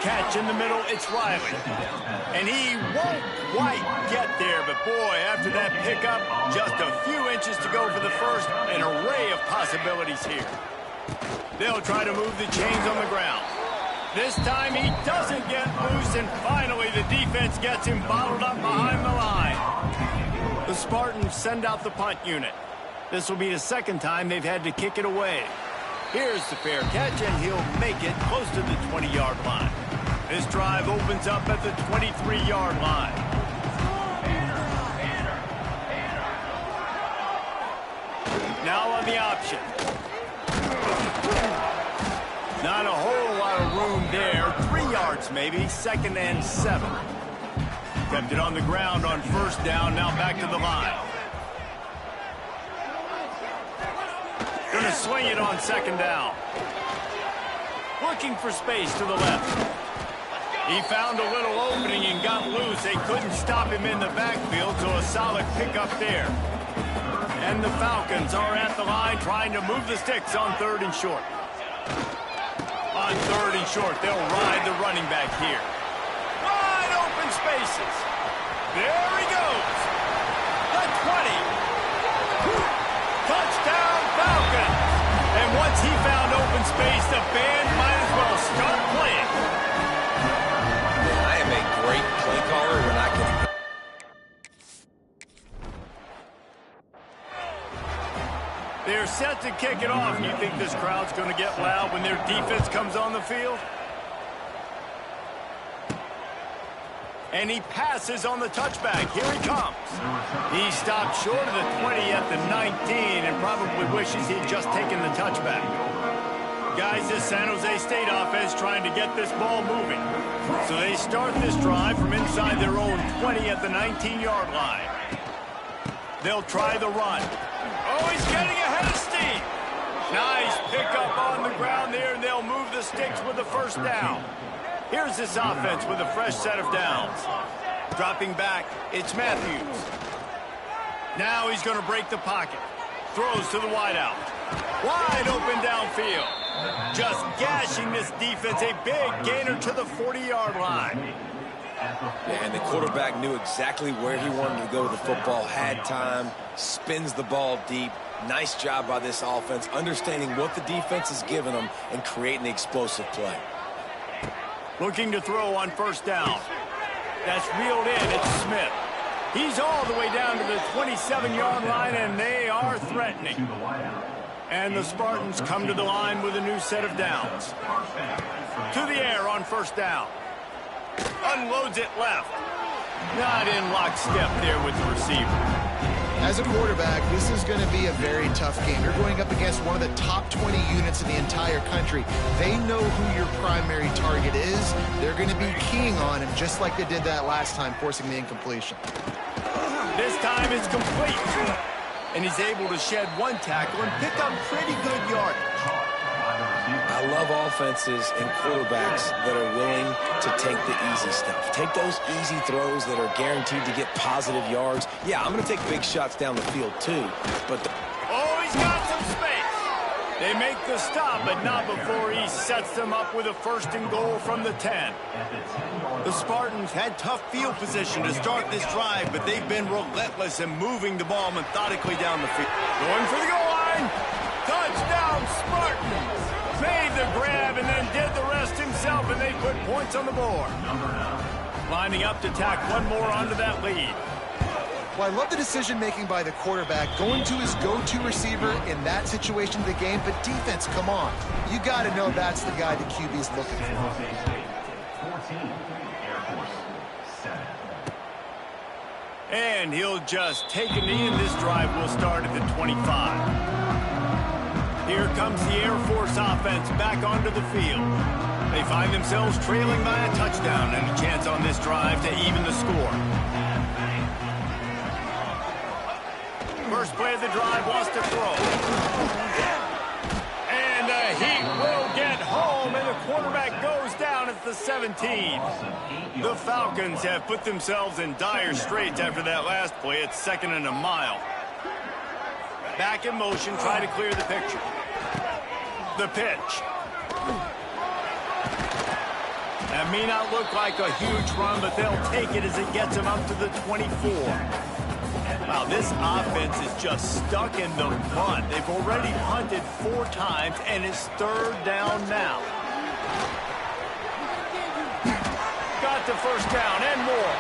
catch in the middle, it's Riley. And he won't quite get there, but boy, after that pickup, just a few inches to go for the first, an array of possibilities here. They'll try to move the chains on the ground. This time he doesn't get loose, and finally the defense gets him bottled up behind the line. The Spartans send out the punt unit. This will be the second time they've had to kick it away. Here's the fair catch, and he'll make it close to the 20-yard line. This drive opens up at the 23-yard line. Now on the option. Not a whole lot of room there. 3 yards maybe, 2nd and 7. Kept it on the ground on first down, now back to the line. Going to swing it on 2nd down. Looking for space to the left. He found a little opening and got loose. They couldn't stop him in the backfield, so a solid pickup there. And the Falcons are at the line trying to move the sticks on 3rd and short. On 3rd and short, they'll ride the running back here. Wide open spaces. There he goes. The 20. Touchdown Falcons. And once he found open space, the band might as well start playing. I am a great play caller when I can. They're set to kick it off. You think this crowd's going to get loud when their defense comes on the field? And he passes on the touchback. Here he comes. He stopped short of the 20 at the 19 and probably wishes he'd just taken the touchback. Guys, this San Jose State offense trying to get this ball moving. So they start this drive from inside their own 20 at the 19-yard line. They'll try the run. Oh, he's getting ahead of steam. Nice pickup on the ground there, and they'll move the sticks with the first down. Here's this offense with a fresh set of downs. Dropping back, it's Matthews. Now he's going to break the pocket. Throws to the wideout. Wide open downfield. Just gashing this defense. A big gainer to the 40-yard line. And the quarterback knew exactly where he wanted to go with the football, had time, spins the ball deep. Nice job by this offense, understanding what the defense is giving them and creating the explosive play. Looking to throw on first down. That's reeled in. It's Smith. He's all the way down to the 27-yard line, and they are threatening. And the Spartans come to the line with a new set of downs. To the air on first down. Unloads it left. Not in lockstep there with the receiver. As a quarterback, this is going to be a very tough game. You're going up against one of the top 20 units in the entire country. They know who your primary target is. They're going to be keying on him, just like they did that last time, forcing the incompletion. This time it's complete. And he's able to shed one tackle and pick up pretty good yardage. I love offenses and quarterbacks that are willing to take the easy stuff. Take those easy throws that are guaranteed to get positive yards. Yeah, I'm going to take big shots down the field too, but... Oh, he's got some space. They make the stop, but not before he sets them up with a 1st and goal from the 10. The Spartans had tough field position to start this drive, but they've been relentless in moving the ball methodically down the field. Going for the goal line. Touchdown, Spartans. Made the grab and then did the rest himself, and they put points on the board. Lining up to tack one more onto that lead. Well, I love the decision-making by the quarterback, going to his go-to receiver in that situation of the game, but defense, come on. You got to know that's the guy the QB is looking for. And he'll just take a knee, and this drive will start at the 25. Here comes the Air Force offense back onto the field. They find themselves trailing by a touchdown and a chance on this drive to even the score. First play of the drive wants to throw. And he will get home, and the quarterback goes down at the 17. The Falcons have put themselves in dire straits after that last play. It's 2nd and a mile. Back in motion, try to clear the picture. The pitch. That may not look like a huge run, but they'll take it as it gets them up to the 24. Wow, this offense is just stuck in the punt. They've already punted 4 times, and it's 3rd down now. Got the first down and more.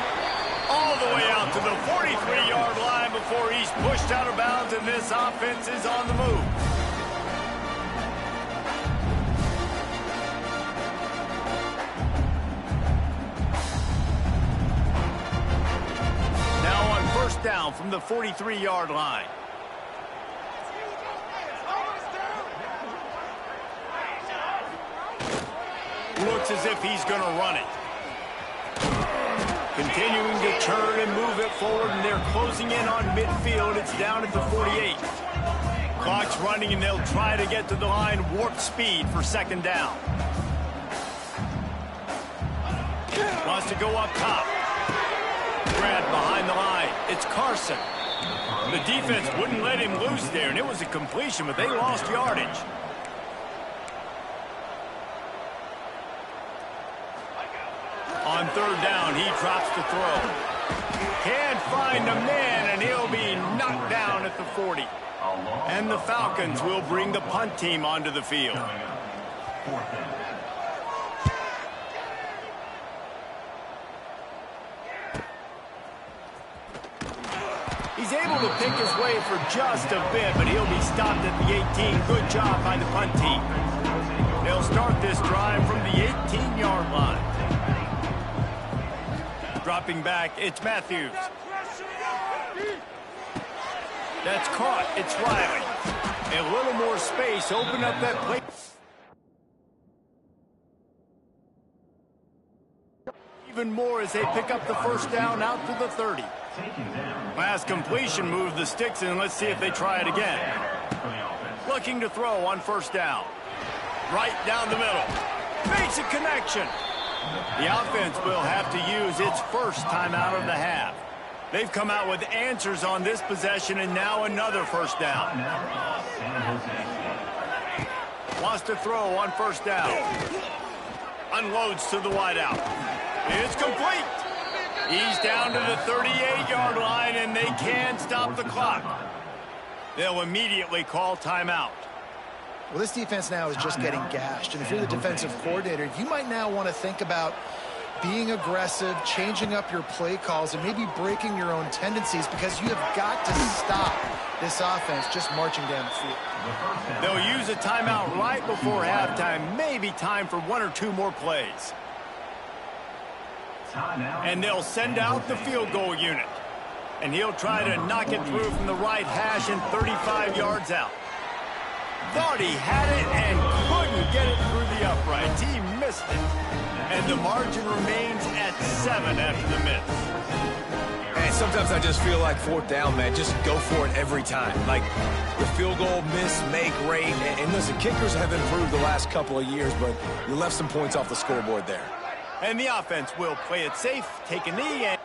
All the way out to the 43-yard line before he's pushed out of bounds, and this offense is on the move. Down from the 43-yard line. Looks as if he's going to run it. Continuing to turn and move it forward, and they're closing in on midfield. It's down at the 48. Clock's running, and they'll try to get to the line warp speed for 2nd down. Wants to go up top. Grab behind the line. It's Carson. The defense wouldn't let him loose there, and it was a completion, but they lost yardage. On 3rd down, he drops the throw. Can't find a man, and he'll be knocked down at the 40. And the Falcons will bring the punt team onto the field. He's able to pick his way for just a bit, but he'll be stopped at the 18. Good job by the punt team. They'll start this drive from the 18-yard line. Dropping back, it's Matthews. That's caught. It's Riley. A little more space. Open up that play. Even more as they pick up the first down out to the 30. Last completion moved the sticks in. Let's see if they try it again. Looking to throw on 1st down. Right down the middle. Makes a connection. The offense will have to use its first timeout of the half. They've come out with answers on this possession, and now another 1st down. Wants to throw on 1st down. Unloads to the wideout. It's complete. He's down to the 38-yard line, and they can't stop the clock. They'll immediately call timeout. Well, this defense now is just getting gashed. And if you're the defensive coordinator, you might now want to think about being aggressive, changing up your play calls, and maybe breaking your own tendencies, because you have got to stop this offense just marching down the field. They'll use a timeout right before halftime. Maybe time for 1 or 2 more plays. And they'll send out the field goal unit. And he'll try to knock it through from the right hash and 35 yards out. Thought he had it and couldn't get it through the uprights. He missed it. And the margin remains at 7 after the miss. And sometimes I just feel like 4th down, man. Just go for it every time. Like the field goal miss, make, rate. And listen, kickers have improved the last couple of years, but you left some points off the scoreboard there. And the offense will play it safe, take a knee, and...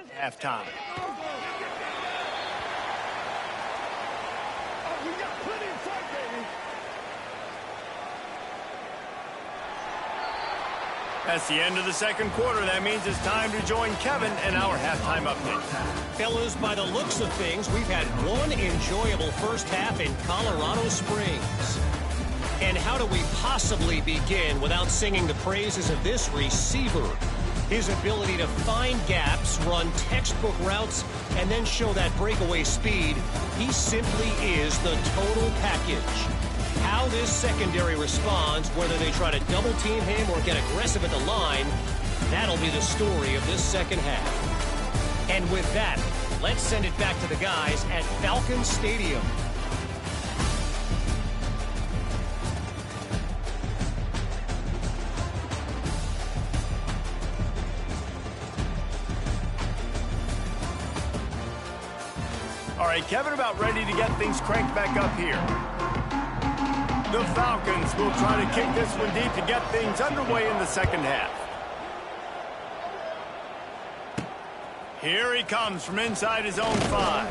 halftime. That's the end of the second quarter. That means it's time to join Kevin and our halftime update. Fellas, by the looks of things, we've had one enjoyable first half in Colorado Springs. And how do we possibly begin without singing the praises of this receiver? His ability to find gaps, run textbook routes, and then show that breakaway speed. He simply is the total package. How this secondary responds, whether they try to double-team him or get aggressive at the line, that'll be the story of this second half. And with that, let's send it back to the guys at Falcon Stadium. All right, Kevin, about ready to get things cranked back up here. The Falcons will try to kick this one deep to get things underway in the second half. Here he comes from inside his own 5.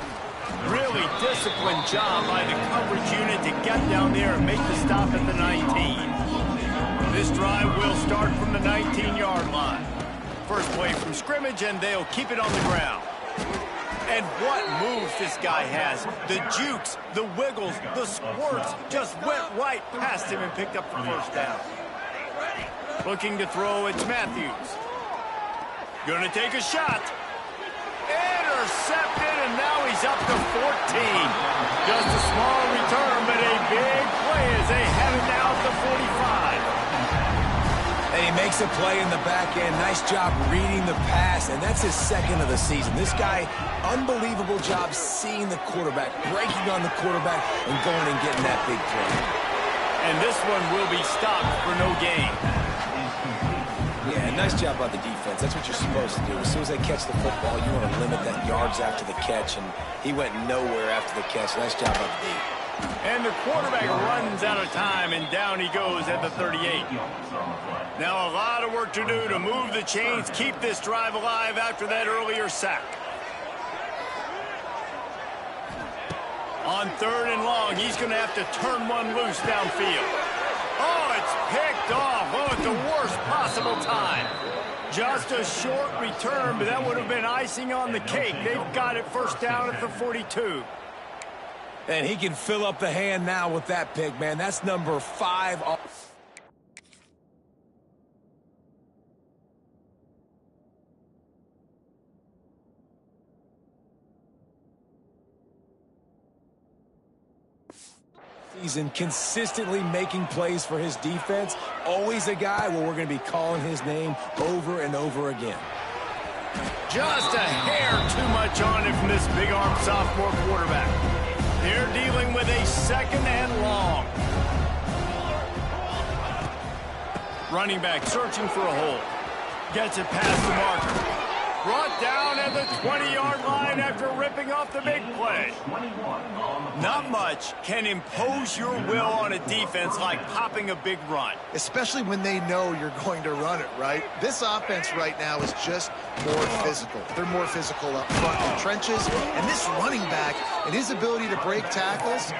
Really disciplined job by the coverage unit to get down there and make the stop at the 19. This drive will start from the 19-yard line. First play from scrimmage, and they'll keep it on the ground. And what moves this guy has. The jukes, the wiggles, the squirts just went right past him and picked up the first down. Looking to throw, it's Matthews. Gonna take a shot. Intercepted, and now he's up to 14. Just a small return, but a big play as they have it now at the 45. And he makes a play in the back end. Nice job reading the pass, and that's his second of the season. This guy, unbelievable job seeing the quarterback, breaking on the quarterback, and going and getting that big play. And this one will be stopped for no gain. Yeah, nice job by the defense. That's what you're supposed to do. As soon as they catch the football, you want to limit that yards after the catch, and he went nowhere after the catch. Nice job by the D. And the quarterback runs out of time, and down he goes at the 38. Now a lot of work to do to move the chains, keep this drive alive after that earlier sack. On 3rd and long, he's going to have to turn one loose downfield. Oh, it's picked off. Oh, at the worst possible time. Just a short return, but that would have been icing on the cake. They've got it first down at the 42. And he can fill up the hand now with that pick, man. That's number 5 off. Season consistently making plays for his defense. Always a guy where we're going to be calling his name over and over again. Just a hair too much on it from this big-arm sophomore quarterback. They're dealing with a 2nd and long. Running back searching for a hole. Gets it past the marker. Brought down at the 20-yard line after ripping off the big play. Not much can impose your will on a defense like popping a big run. Especially when they know you're going to run it, right? This offense right now is just more physical. They're more physical up front in the trenches. And this running back and his ability to break tackles,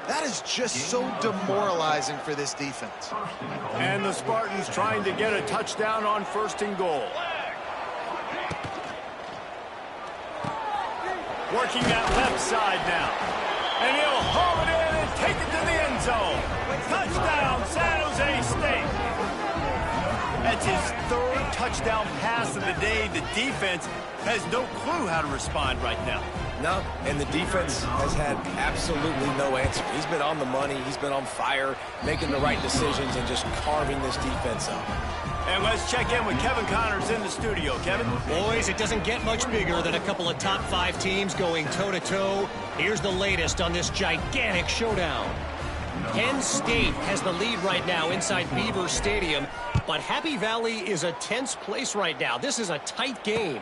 that is just so demoralizing for this defense. And the Spartans trying to get a touchdown on 1st and goal. Working that left side now. And he'll haul it in and take it to the end zone. Touchdown, San Jose State. That's his 3rd touchdown pass of the day. The defense has no clue how to respond right now. No, and the defense has had absolutely no answer. He's been on the money. He's been on fire, making the right decisions, and just carving this defense up. And let's check in with Kevin Connors in the studio. Kevin? Boys, it doesn't get much bigger than a couple of top 5 teams going toe-to-toe. Here's the latest on this gigantic showdown. Penn State has the lead right now inside Beaver Stadium, but Happy Valley is a tense place right now. This is a tight game.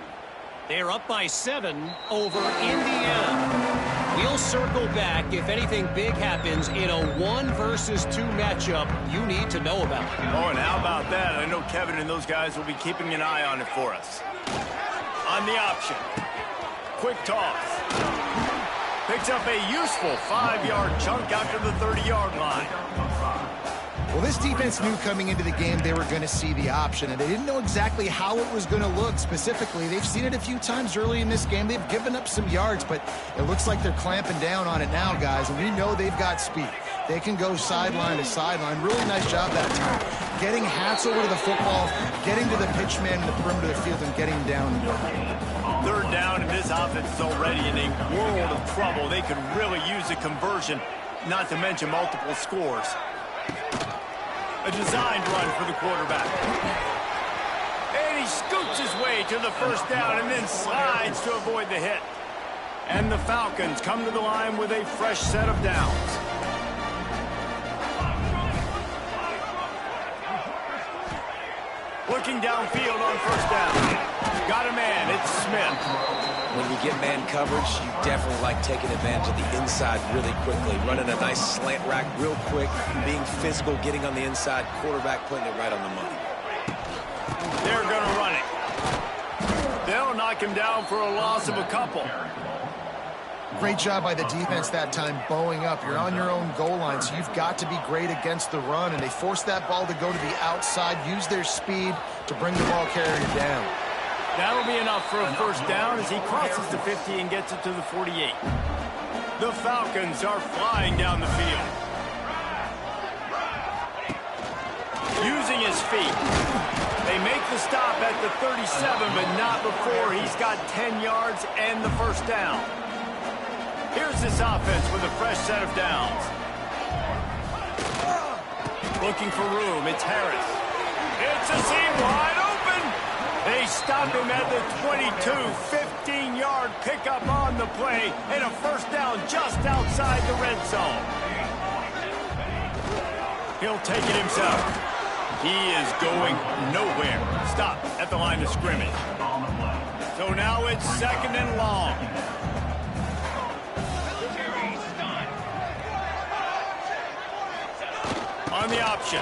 They're up by 7 over Indiana. We'll circle back if anything big happens in a 1 versus 2 matchup you need to know about. Oh, and how about that? I know Kevin and those guys will be keeping an eye on it for us. On the option. Quick toss. Picks up a useful 5-yard chunk after the 30-yard line. Well, this defense knew coming into the game they were going to see the option, and they didn't know exactly how it was going to look specifically. They've seen it a few times early in this game. They've given up some yards, but it looks like they're clamping down on it now, guys, and we know they've got speed. They can go sideline to sideline. Really nice job that time. Getting hats over to the football, getting to the pitch man in the perimeter of the field, and getting down. Third down, and this offense is already in a world of trouble. They could really use a conversion, not to mention multiple scores. A designed run for the quarterback. And he scoots his way to the first down and then slides to avoid the hit. And the Falcons come to the line with a fresh set of downs. Looking downfield on first down. Got a man, it's Smith. When you get man coverage, you definitely like taking advantage of the inside really quickly. Running a nice slant rack real quick, being physical, getting on the inside, quarterback putting it right on the money. They're going to run it. They'll knock him down for a loss of a couple. Great job by the defense that time, bowing up. You're on your own goal line, so you've got to be great against the run, and they forced that ball to go to the outside, use their speed to bring the ball carrier down. That'll be enough for a first down as he crosses the 50 and gets it to the 48. The Falcons are flying down the field. Using his feet. They make the stop at the 37, but not before he's got 10 yards and the first down. Here's this offense with a fresh set of downs. Looking for room, it's Harris. It's a seam wide open. They stop him at the 22, 15-yard pickup on the play, and a first down just outside the red zone. He'll take it himself. He is going nowhere. Stop at the line of scrimmage. So now it's second and long. On the option.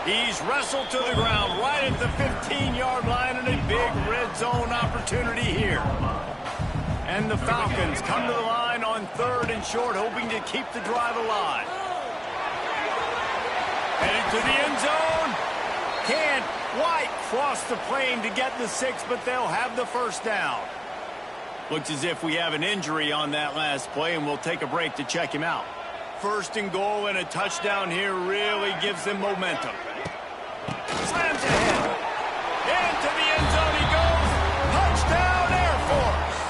He's wrestled to the ground right at the 15-yard line, and a big red zone opportunity here. And the Falcons come to the line on third and short, hoping to keep the drive alive. Headed to the end zone. Can't quite cross the plane to get the 6, but they'll have the first down. Looks as if we have an injury on that last play, and we'll take a break to check him out. First and goal, and a touchdown here really gives them momentum. Slams ahead. Into the end zone he goes. Touchdown, Air Force.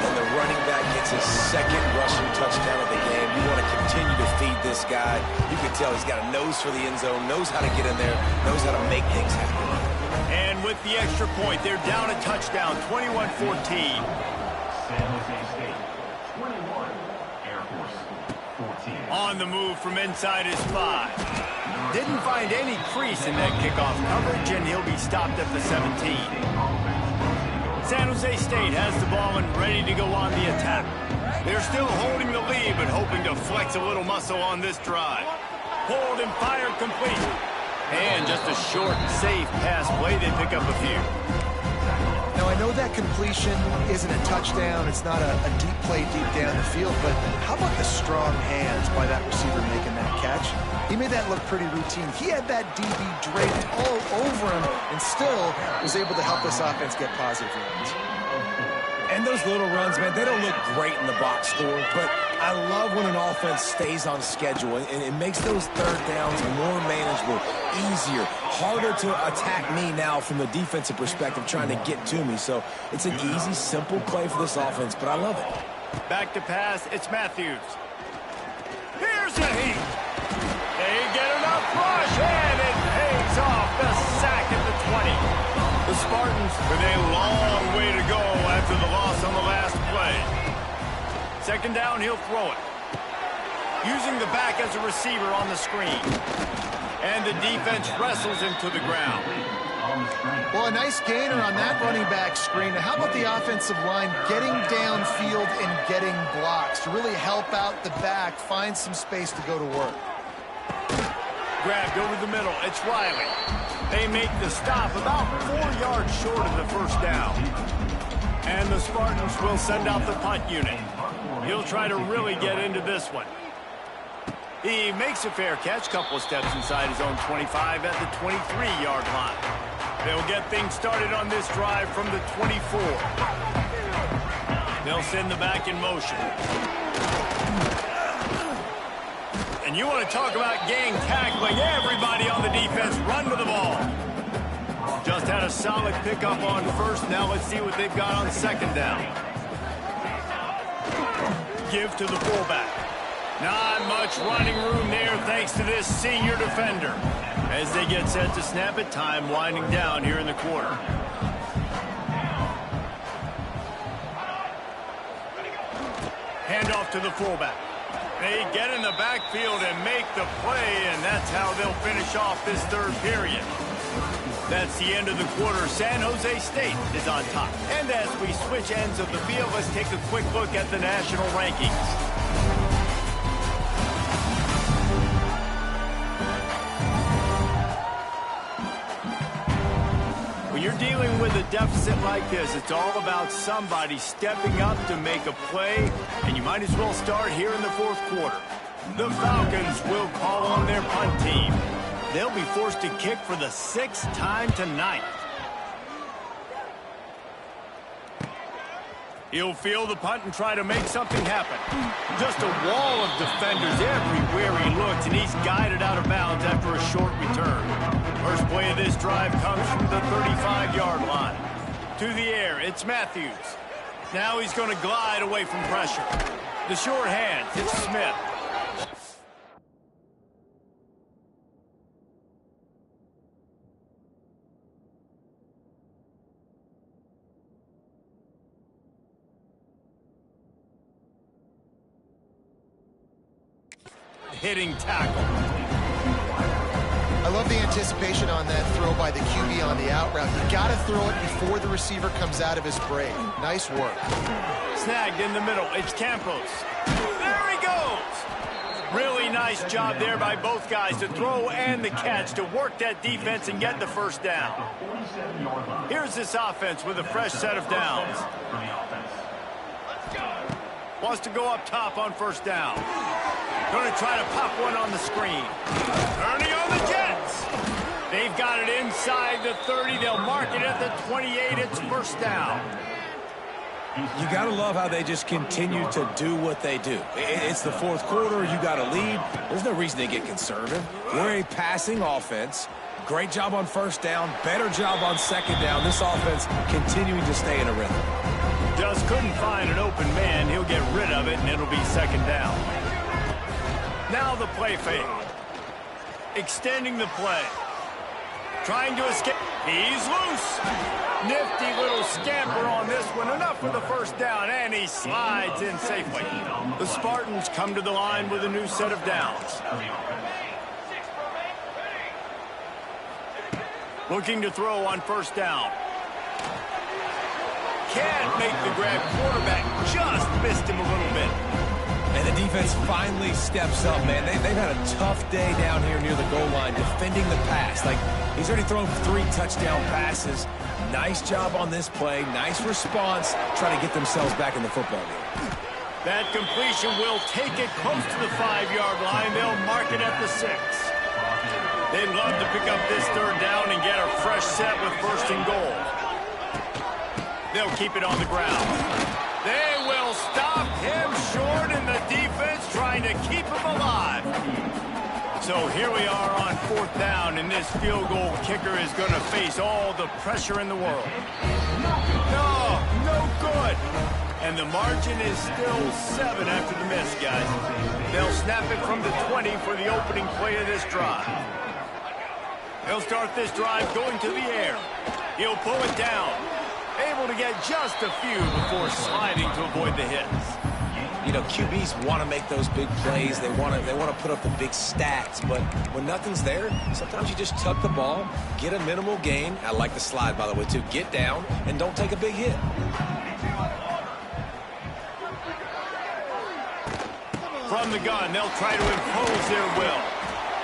And the running back gets his second rushing touchdown of the game. You want to continue to feed this guy. You can tell he's got a nose for the end zone, knows how to get in there, knows how to make things happen. And with the extra point, they're down a touchdown, 21-14. On the move from inside his 5. Didn't find any crease in that kickoff coverage, and he'll be stopped at the 17. San Jose State has the ball and ready to go on the attack. They're still holding the lead, but hoping to flex a little muscle on this drive. Pulled and fired complete. And just a short, safe pass play. They pick up a few. Now, I know that completion isn't a touchdown. It's not a deep play deep down the field, but how about the strong hands by that receiver making that catch? He made that look pretty routine. He had that DB draped all over him and still was able to help this offense get positive yards. And those little runs, man, they don't look great in the box score, but I love when an offense stays on schedule, and it makes those third downs more manageable, easier, harder to attack me now from the defensive perspective trying to get to me. So it's an easy, simple play for this offense, but I love it. Back to pass, it's Matthews. Here's a heat. They get enough rush, and it pays off. The sack at the 20. The Spartans with a long way to go after the loss on the last play. Second down, he'll throw it. Using the back as a receiver on the screen. And the defense wrestles him to the ground. Well, a nice gainer on that running back screen. Now, how about the offensive line getting downfield and getting blocks to really help out the back, find some space to go to work? Grabbed over the middle. It's Riley. They make the stop about 4 yards short of the first down. And the Spartans will send out the punt unit. He'll try to really get into this one. He makes a fair catch, couple of steps inside his own 25 at the 23-yard line. They'll get things started on this drive from the 24. They'll send the back in motion. And you want to talk about gang tackling. Everybody on the defense run to the ball. Just had a solid pickup on first. Now let's see what they've got on second down. Give to the fullback. Not much running room there thanks to this senior defender. As they get set to snap it, time winding down here in the quarter. Hand off to the fullback. They get in the backfield and make the play, and that's how they'll finish off this third period. That's the end of the quarter. San Jose State is on top. And as we switch ends of the field, let's take a quick look at the national rankings. When you're dealing with a deficit like this, it's all about somebody stepping up to make a play, and you might as well start here in the fourth quarter. The Falcons will call on their punt team. They'll be forced to kick for the 6th time tonight. He'll field the punt and try to make something happen. Just a wall of defenders everywhere he looks, and he's guided out of bounds after a short return. First play of this drive comes from the 35-yard line. To the air, it's Matthews. Now he's going to glide away from pressure. The short hand, it's Smith. Hitting tackle. I love the anticipation on that throw by the QB on the out route. You got to throw it before the receiver comes out of his break. Nice work. Snagged in the middle. It's Campos. There he goes. Really nice job there by both guys to throw and the catch to work that defense and get the first down. Here's this offense with a fresh set of downs. Wants to go up top on first down. Going to try to pop one on the screen. Turning on the Jets. They've got it inside the 30. They'll mark it at the 28. It's first down. You got to love how they just continue to do what they do. It's the fourth quarter. You got a lead. There's no reason to get conservative. We're a passing offense. Great job on first down. Better job on second down. This offense continuing to stay in a rhythm. Just couldn't find an open man. He'll get rid of it, and it'll be second down. Now the play fake. Extending the play. Trying to escape. He's loose. Nifty little scamper on this one. Enough for the first down, and he slides in safely. The Spartans come to the line with a new set of downs. Looking to throw on first down. Can't make the grab. Quarterback just missed him a little bit. And the defense finally steps up, man. They've had a tough day down here near the goal line defending the pass. Like, he's already thrown 3 touchdown passes. Nice job on this play. Nice response. Trying to get themselves back in the football game. That completion will take it close to the 5-yard line. They'll mark it at the 6. They'd love to pick up this third down and get a fresh set with first and goal. They'll keep it on the ground. They will stop him short, and the defense trying to keep him alive. So here we are on fourth down, and this field goal kicker is going to face all the pressure in the world. No good. And the margin is still 7 after the miss, guys. They'll snap it from the 20 for the opening play of this drive. He'll start this drive going to the air. He'll pull it down. Able to get just a few before sliding to avoid the hits. You know, QBs want to make those big plays. They want to put up the big stats. But when nothing's there, sometimes you just tuck the ball, get a minimal gain. I like the slide, by the way, too. Get down and don't take a big hit. From the gun, they'll try to impose their will.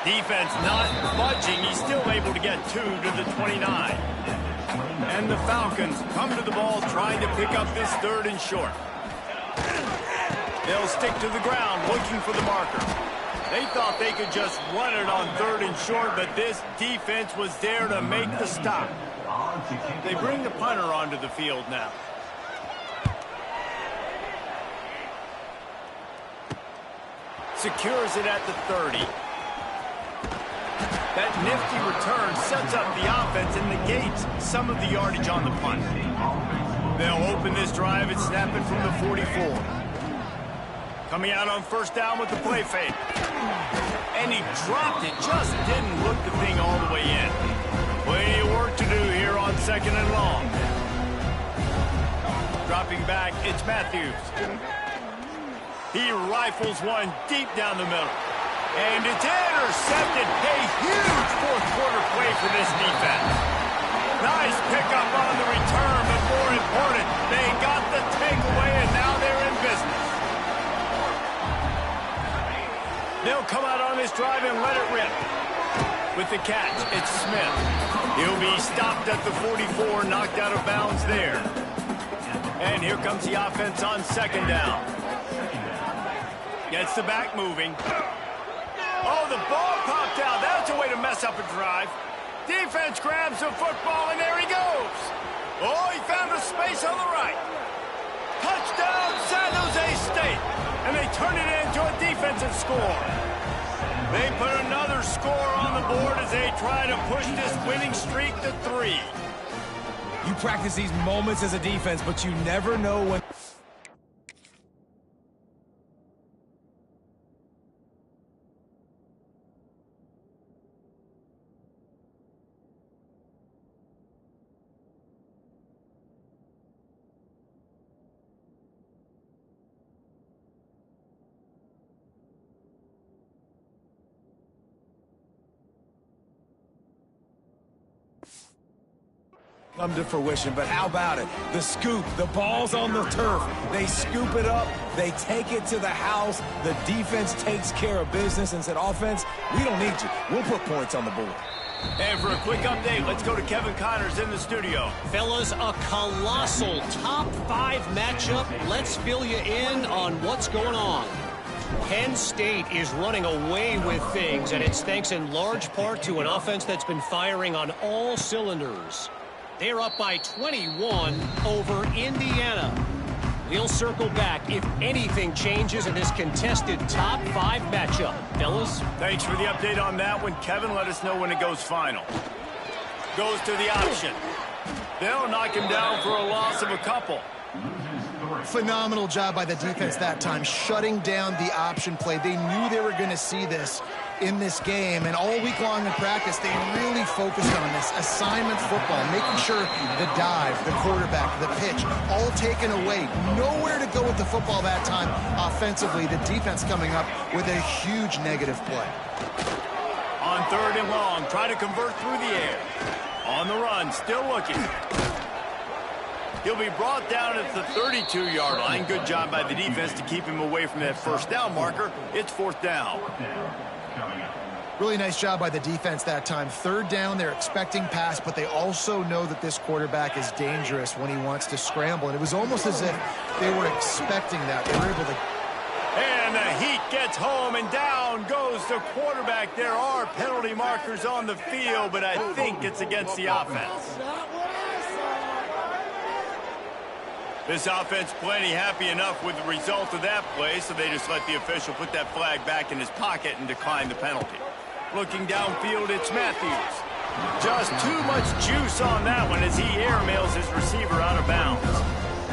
Defense not budging. He's still able to get 2 to the 29. And the Falcons come to the ball trying to pick up this 3rd and short. They'll stick to the ground looking for the marker. They thought they could just run it on 3rd and short, but this defense was there to make the stop. They bring the punter onto the field now. Secures it at the 30. That nifty return sets up the offense and negates some of the yardage on the punt. They'll open this drive and snap it from the 44. Coming out on 1st down with the play fake. And he dropped it, just didn't look the thing all the way in. Plenty of work to do here on 2nd and long. Dropping back, it's Matthews. He rifles one deep down the middle. And it's intercepted. A huge 4th quarter play for this defense. Nice pickup on the return, but more important, they got the takeaway, and now they're in business. They'll come out on this drive and let it rip. With the catch, it's Smith. He'll be stopped at the 44, knocked out of bounds there. And here comes the offense on 2nd down. Gets the back moving. Oh, the ball popped out. That's a way to mess up a drive. Defense grabs the football, and there he goes. Oh, he found a space on the right. Touchdown, San Jose State. And they turn it into a defensive score. They put another score on the board as they try to push this winning streak to 3. You practice these moments as a defense, but you never know when... come to fruition, but how about it? The scoop, the ball's on the turf. They scoop it up, they take it to the house. The defense takes care of business and said, offense, we don't need you. We'll put points on the board. And for a quick update, let's go to Kevin Connors in the studio. Fellas, a colossal top 5 matchup. Let's fill you in on what's going on. Penn State is running away with things, and it's thanks in large part to an offense that's been firing on all cylinders. They're up by 21 over Indiana. We'll circle back if anything changes in this contested top 5 matchup. Fellas? Thanks for the update on that one, Kevin. Let us know when it goes final. Goes to the option. They'll knock him down for a loss of a couple. Phenomenal job by the defense that time, shutting down the option play. They knew they were going to see this in this game, and all week long in practice, they really focused on this assignment football, making sure the dive, the quarterback, the pitch, all taken away. Nowhere to go with the football that time offensively. The defense coming up with a huge negative play. On 3rd and long, try to convert through the air. On the run, still looking. He'll be brought down at the 32-yard line. Good job by the defense to keep him away from that 1st down marker. It's 4th down. Really nice job by the defense that time. 3rd down, they're expecting pass, but they also know that this quarterback is dangerous when he wants to scramble. And it was almost as if they were expecting that. They were able to... And the heat gets home, and down goes the quarterback. There are penalty markers on the field, but I think it's against the offense. This offense plenty happy enough with the result of that play, so they just let the official put that flag back in his pocket and decline the penalty. Looking downfield, it's Matthews. Just too much juice on that one as he airmails his receiver out of bounds.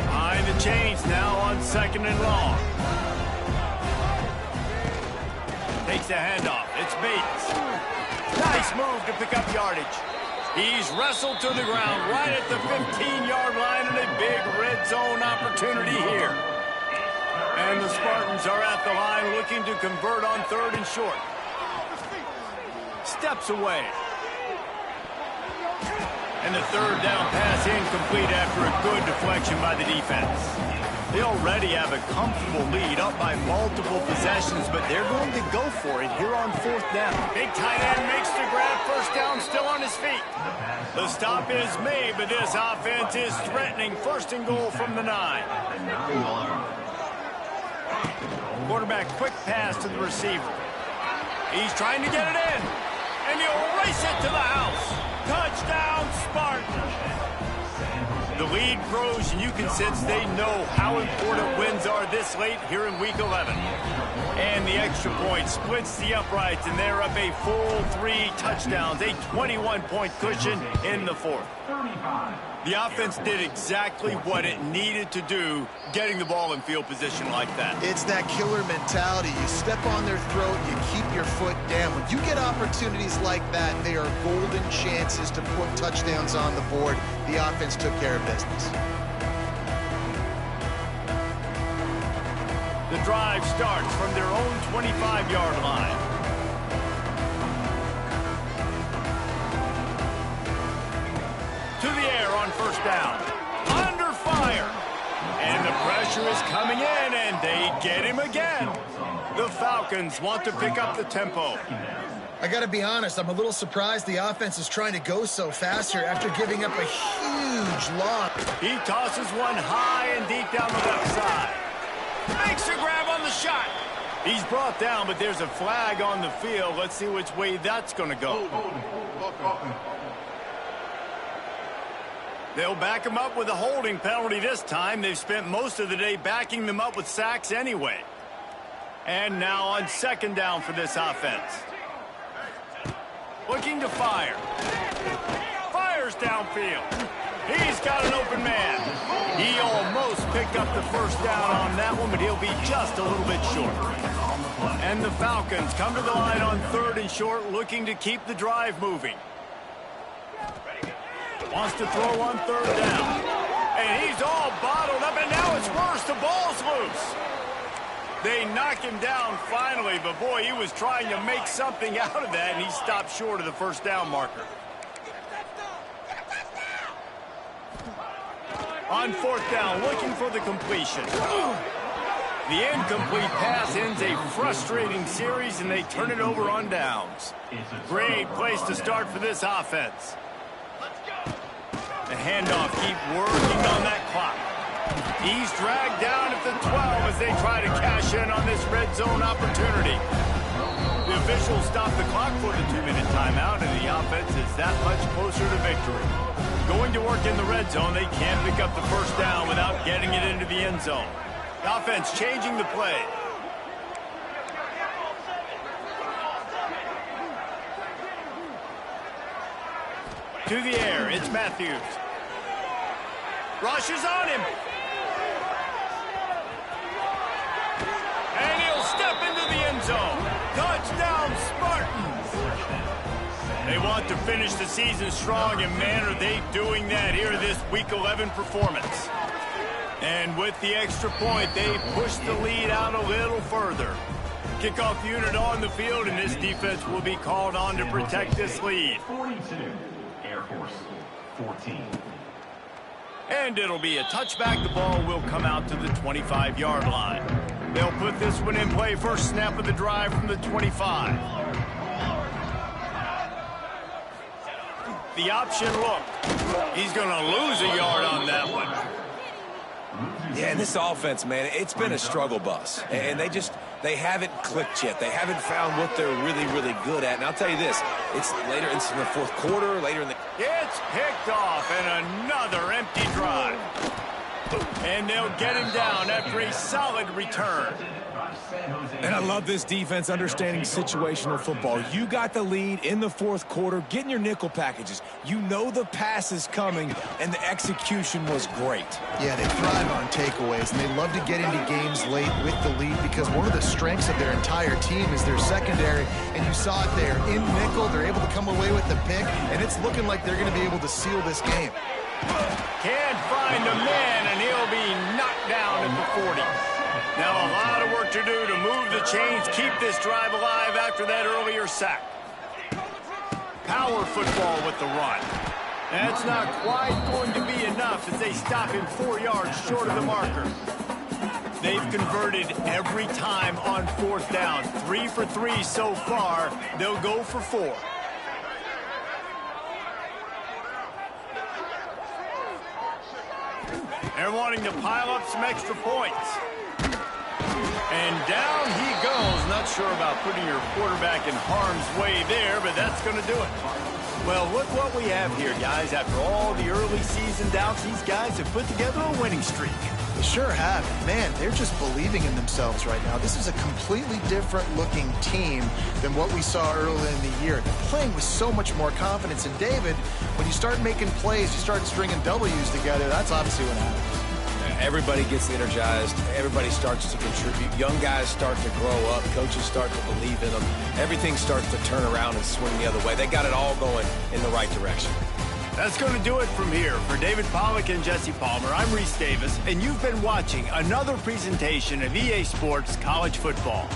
Behind the chains now on 2nd and long. Takes the handoff. It's Bates. Nice move to pick up yardage. He's wrestled to the ground right at the 15-yard line, and a big red zone opportunity here. And the Spartans are at the line looking to convert on 3rd and short. Steps away. And the 3rd down pass incomplete after a good deflection by the defense. They already have a comfortable lead up by multiple possessions, but they're going to go for it here on 4th down. Big tight end makes the grab, first down, still on his feet. The stop is made, but this offense is threatening 1st and goal from the 9. Quarterback quick pass to the receiver. He's trying to get it in, and he'll race it to the house. Touchdown, Spartans. The lead grows, and you can sense they know how important wins are this late here in Week 11. And the extra point splits the uprights, and they're up a full 3 touchdowns, a 21-point cushion in the 4th. The offense did exactly what it needed to do, getting the ball in field position like that. It's that killer mentality. You step on their throat, you keep your foot down. When you get opportunities like that, they are golden chances to put touchdowns on the board. The offense took care of business. The drive starts from their own 25-yard line. To the air on 1st down. Under fire. And the pressure is coming in, and they get him again. The Falcons want to pick up the tempo. I got to be honest, I'm a little surprised the offense is trying to go so fast here after giving up a huge loss. He tosses one high and deep down the left side. Makes a grab on the shot. He's brought down, but there's a flag on the field. Let's see which way that's going to go. They'll back him up with a holding penalty this time. They've spent most of the day backing them up with sacks anyway. And now on 2nd down for this offense. Looking to fire. Fires downfield. He's got an open man. He almost picked up the 1st down on that one, but he'll be just a little bit short. And the Falcons come to the line on 3rd and short, looking to keep the drive moving. Wants to throw on 3rd down. And he's all bottled up, and now it's worse. The ball's loose. They knock him down finally, but boy, he was trying to make something out of that, and he stopped short of the 1st down marker. On 4th down, looking for the completion. The incomplete pass ends a frustrating series, and they turn it over on downs. Great place to start for this offense. The handoff, keep working on that clock. He's dragged down at the 12 as they try to cash in on this red zone opportunity. The officials stop the clock for the 2-minute timeout, and the offense is that much closer to victory. Going to work in the red zone, they can't pick up the 1st down without getting it into the end zone. The offense changing the play. To the air, it's Matthews. Rushes on him. And he'll step into the end zone. Touchdown, Spartans. They want to finish the season strong, and man, are they doing that here this Week 11 performance. And with the extra point, they push the lead out a little further. Kickoff unit on the field, and this defense will be called on to protect this lead. 42, Air Force 14. And it'll be a touchback. The ball will come out to the 25-yard line. They'll put this one in play. First snap of the drive from the 25. The option look. He's going to lose a yard on that one. Yeah, and this offense, man, it's been a struggle bus. And they haven't clicked yet. They haven't found what they're really, really good at. And I'll tell you this, it's later in the 4th quarter, later in the... It's picked off, and another empty drive. And they'll get him down after a solid return. And I love this defense understanding situational football. You got the lead in the 4th quarter, getting your nickel packages. You know the pass is coming, and the execution was great. Yeah, they thrive on takeaways, and they love to get into games late with the lead because one of the strengths of their entire team is their secondary, and you saw it there. In nickel, they're able to come away with the pick, and it's looking like they're going to be able to seal this game. Can't find a man, and he'll be knocked down at the 40. Now a lot of work to do to move the chains, keep this drive alive after that earlier sack. Power football with the run. That's not quite going to be enough as they stop him 4 yards short of the marker. They've converted every time on 4th down. 3 for 3 so far. They'll go for 4. They're wanting to pile up some extra points. And down he goes. Not sure about putting your quarterback in harm's way there, but that's going to do it. Well, look what we have here, guys. After all the early season doubts, these guys have put together a winning streak. They sure have. Man, they're just believing in themselves right now. This is a completely different looking team than what we saw earlier in the year. They're playing with so much more confidence. And David, when you start making plays, you start stringing W's together, that's obviously what happens. Everybody gets energized. Everybody starts to contribute. Young guys start to grow up. Coaches start to believe in them. Everything starts to turn around and swing the other way. They got it all going in the right direction. That's going to do it from here. For David Pollack and Jesse Palmer, I'm Reese Davis, and you've been watching another presentation of EA Sports College Football.